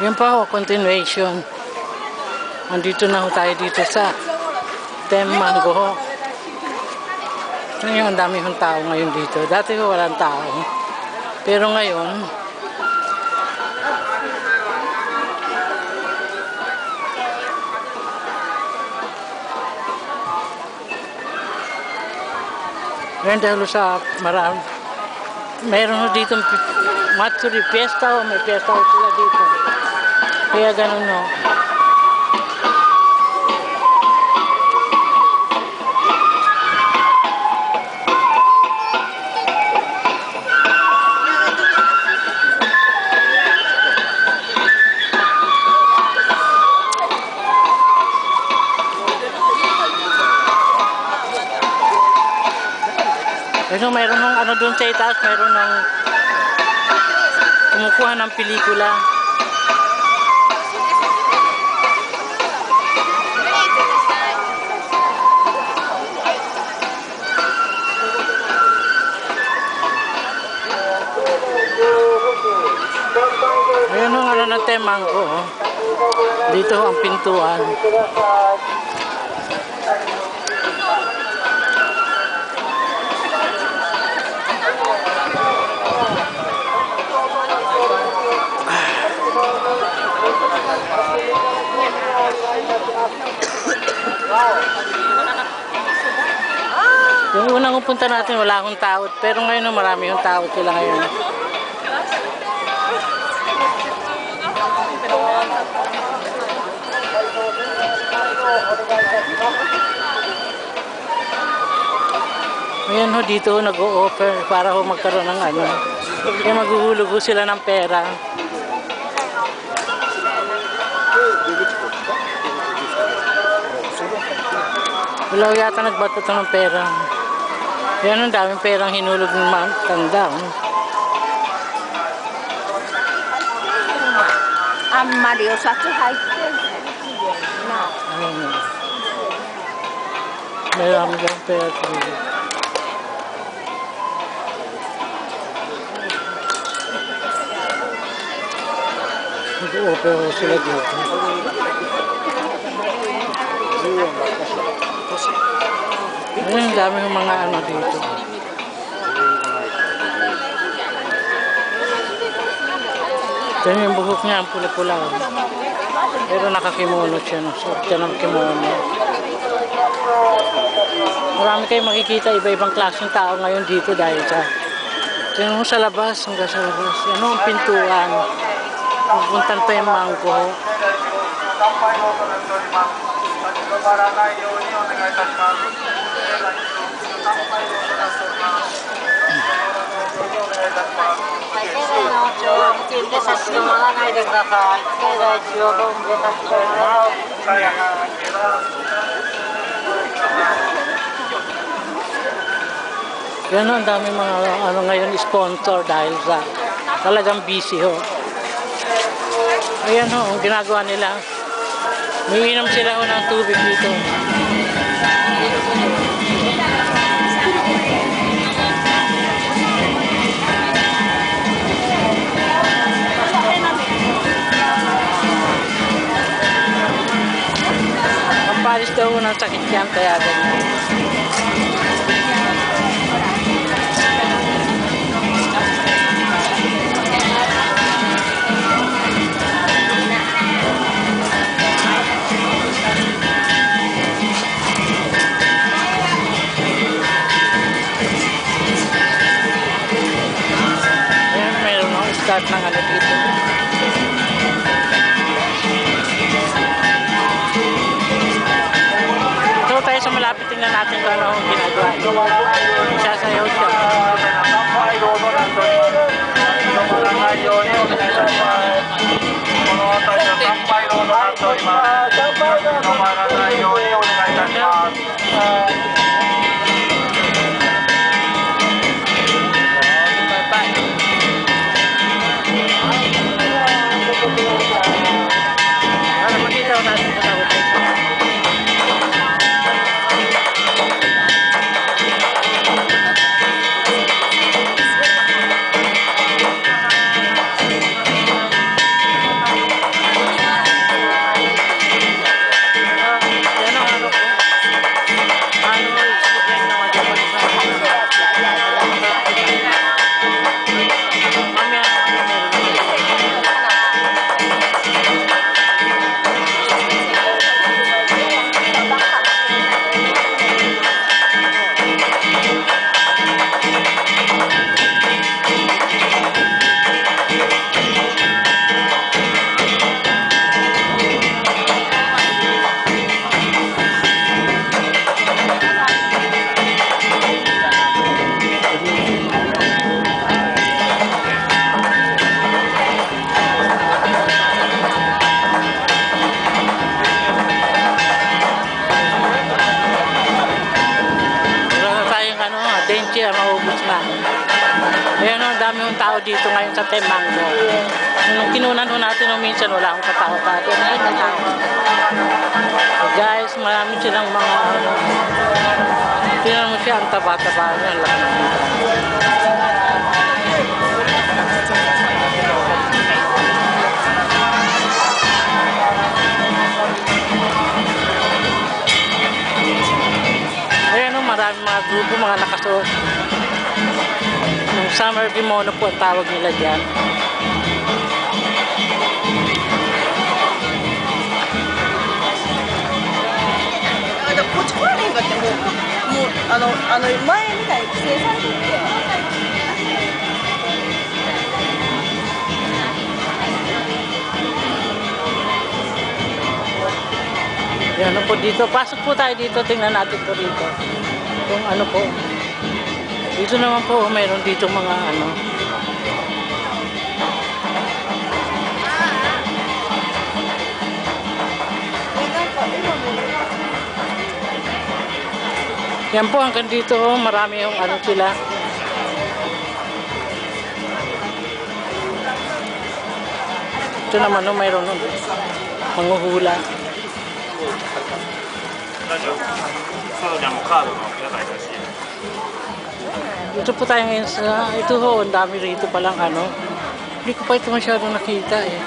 Yan pa ho, continuation. Andito na ho tayo dito sa Temanggo ho. Ngayon, ang dami hong tao ngayon dito. Dati ho, walang tao. Pero ngayon, ngayon dahil sa marami, meron ho dito Matsuri, fiesta ho, may fiesta ho sila dito. Kaya ganun ho. Pero mayroon ng ano doon sa itaas, mayroon ng kumukuha ng pelikula. Ayan ang ano ng Temanggo. Dito ang pintuan. Yung unang upunta natin wala akong tao, pero ngayon marami yung tao sila ngayon. Ayan ho, dito nag-o-offer para ho magkaroon ng ano. Kaya maghuhulog ho sila ng pera. Wala yata nagbato ng pera. Yan ang daming perang hinulog ng mga tanda. Mario Sachi High. Marami lang pera. Nag-o-offer sila dito. Ayun, dami ng mga ano dito. Ito yung buhok niya, ang pula-pula. Pero nakakimono siya. Suot siya ng kimono. Marami kayong makikita iba-ibang klaseng tao ngayon dito dahil sa tingnan mo sa labas, hanggang sa labas. Ano ang pintuan? Pupuntan pa yung Manggo. Yan ang dami mga ano ngayon sponsor dahil sa talagang busy ho. Ayan ho, ang ginagawa nila. Umiinom sila ho ng tubig dito. Pampalis daw ng sakit yan, kaya ganyan. Start ng ano dito. So tayo sa malapit, tingnan natin kung ano ang ginagawa. Sasayaw siya. Ayan o, ang dami yung tao dito ngayon sa Temango. Nung kinunan ho natin, nung minsan wala akong katao-tao. Ay, natao. So guys, marami silang mga ano. Tingnan mo siya, ang taba-taba niya. Ang laki ng dito. Ayan o, marami mga grupo, mga nakasuot. Yung summer kimono po ang tawag nila dyan. Yan po dito. Pasok po tayo dito. Tingnan natin po dito. Kung ano po. Dito naman po, mayroon dito mga ano. Yan po, hanggang dito, marami yung ano sila. Ito naman, no, mayroon nun. Manghuhula. Ito po tayo ngayon sa, ito ho, ang dami rito palang ano. Hindi ko pa ito masyadong nakita eh.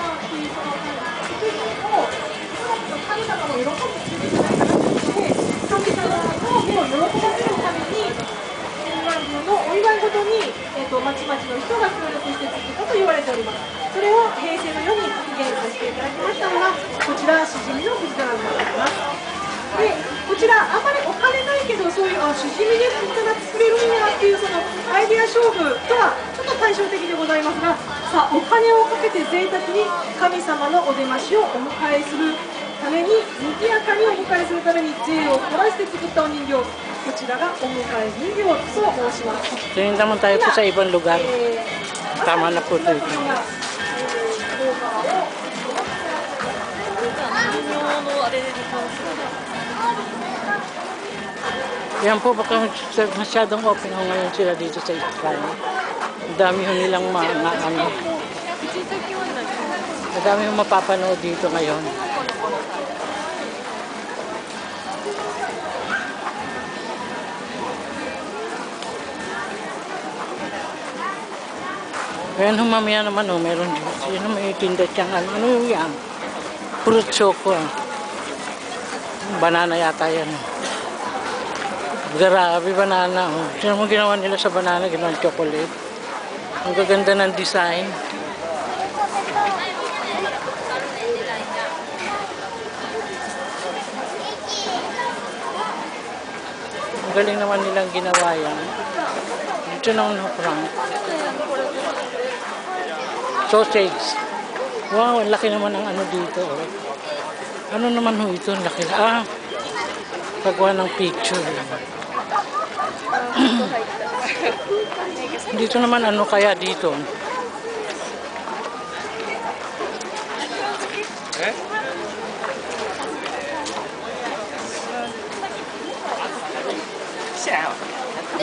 Tingin naman tayo po sa ibang lugar. Tama na po ito. Yan po, baka masyadong open ho ngayon sila dito sa Israel. Ang dami ho nilang mga ano. Ang dami ho mapapanood dito ngayon. Ayan ho, mamaya naman ho, meron dito. Yan may tinda siyang ano. Ano yung yan? Fruit choco. Banana yata yan. Grabe, banana. Oh. Sino mo ginawa nila sa banana? Ginawa chocolate. Ang gaganda ng design. Ang galing naman nilang ginawa yan. Dito naman ho, Frank. Sausage. Wow, ang laki naman ang ano dito. Oh. Ano naman ho ito? Ang laki. Paggawa ng picture. Dito naman ano kaya dito?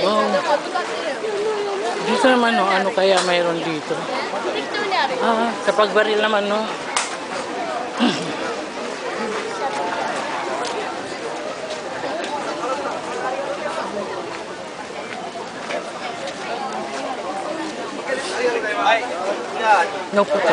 Wow. Dito naman no, ano kaya mayroon dito? Kapag baril naman no. No po to.